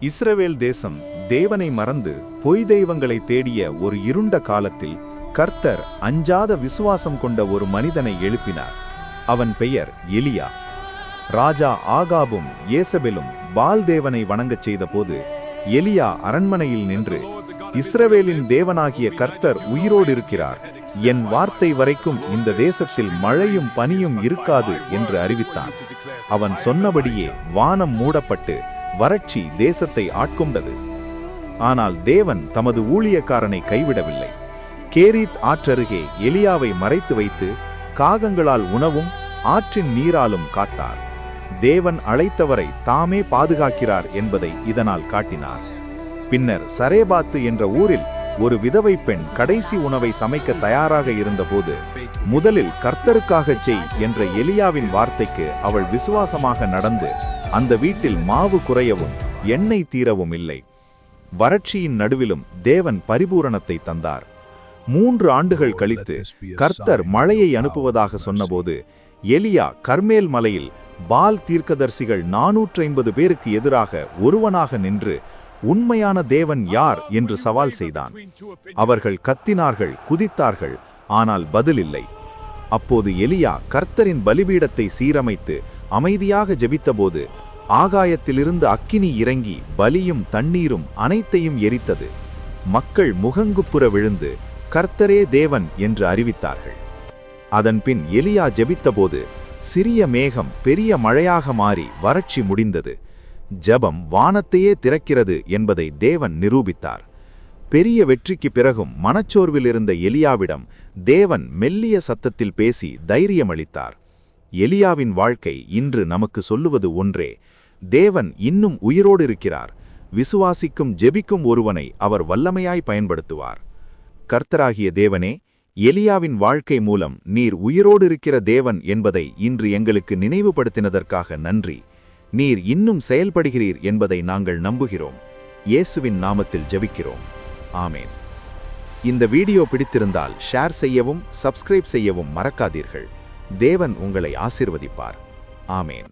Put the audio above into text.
இஸ்ரவேல் தேசம் தேவனை மறந்து பொய் தெய்வங்களை தேடிய ஒரு இருண்ட காலத்தில் கர்த்தர் அஞ்சாத விசுவாசம் கொண்ட ஒரு மனிதனை எழுப்பினார். அவன் பெயர் எலியா. ராஜா ஆகாபும் ஏசபெலும் பால் தேவனை வணங்கச் செய்தபோது எலியா அரண்மனையில் நின்று, இஸ்ரவேலின் தேவனாகிய கர்த்தர் உயிரோடு இருக்கிறார், என் வார்த்தை வரைக்கும் இந்த தேசத்தில் மழையும் பனியும் இருக்காது என்று அறிவித்தான். அவன் சொன்னபடியே வானம் மூடப்பட்டு வறட்சி தேசத்தை ஆட்கொண்டது. ஆனால் தேவன் தமது ஊழியக்காரனை கைவிடவில்லை. கேரீத் ஆற்றருகே எலியாவை மறைத்து வைத்து காகங்களால் உணவும் ஆற்றின் நீராலும் காத்தார். தேவன் அழைத்தவரை தாமே பாதுகாக்கிறார் என்பதை இதனால் காட்டினார். பின்னர் சரேபாத்து என்ற ஊரில் ஒரு விதவை பெண் கடைசி உணவை சமைக்க தயாராக இருந்தபோது, முதலில் கர்த்தருக்காகச் செய் என்ற எலியாவின் வார்த்தைக்கு அவள் விசுவாசமாக நடந்து அந்த வீட்டில் மாவு குறையவும் எண்ணெய் தீரவும் இல்லை. வறட்சியின் நடுவிலும் தேவன் பரிபூரணத்தை தந்தார். 3 ஆண்டுகள் கழித்து கர்த்தர் மழையை அனுப்புவதாக சொன்னபோது எலியா கர்மேல் மலையில் பால் தீர்க்கதரிசிகள் 450 பேருக்கு எதிராக ஒருவனாக நின்று உண்மையான தேவன் யார் என்று சவால் செய்தான். அவர்கள் கத்தினார்கள், குதித்தார்கள், ஆனால் பதிலில்லை. அப்போது எலியா கர்த்தரின் பலிபீடத்தை சீரமைத்து அமைதியாக ஜெபித்தபோது ஆகாயத்திலிருந்து அக்கினி இறங்கி பலியும் தண்ணீரும் அனைத்தையும் எரித்தது. மக்கள் முகங்குப்புற விழுந்து கர்த்தரே தேவன் என்று அறிவித்தார்கள். அதன்பின் எலியா ஜெபித்தபோது சிறிய மேகம் பெரிய மழையாக மாறி வறட்சி முடிந்தது. ஜெபம் வானத்தையே திறக்கிறது என்பதை தேவன் நிரூபித்தார். பெரிய வெற்றிக்கு பிறகும் மனச்சோர்வில் இருந்த எலியாவிடம் தேவன் மெல்லிய சத்தத்தில் பேசி தைரியமளித்தார். எலியாவின் வாழ்க்கை இன்று நமக்கு சொல்லுவது ஒன்றே: தேவன் இன்னும் உயிரோடு இருக்கிறார். விசுவாசிக்கும் ஜெபிக்கும் ஒருவனை அவர் வல்லமையாய் பயன்படுத்துவார். கர்த்தராகிய தேவனே, எலியாவின் வாழ்க்கை மூலம் நீர் உயிரோடு இருக்கிற தேவன் என்பதை இன்று எங்களுக்கு நினைவுபடுத்தினதற்காக நன்றி. நீர் இன்னும் செயல்படுகிறீர் என்பதை நாங்கள் நம்புகிறோம். இயேசுவின் நாமத்தில் ஜெபிக்கிறோம். ஆமேன். இந்த வீடியோ பிடித்திருந்தால் ஷேர் செய்யவும் சப்ஸ்கிரைப் செய்யவும் மறக்காதீர்கள். தேவன் உங்களை ஆசீர்வதிப்பார். ஆமேன்.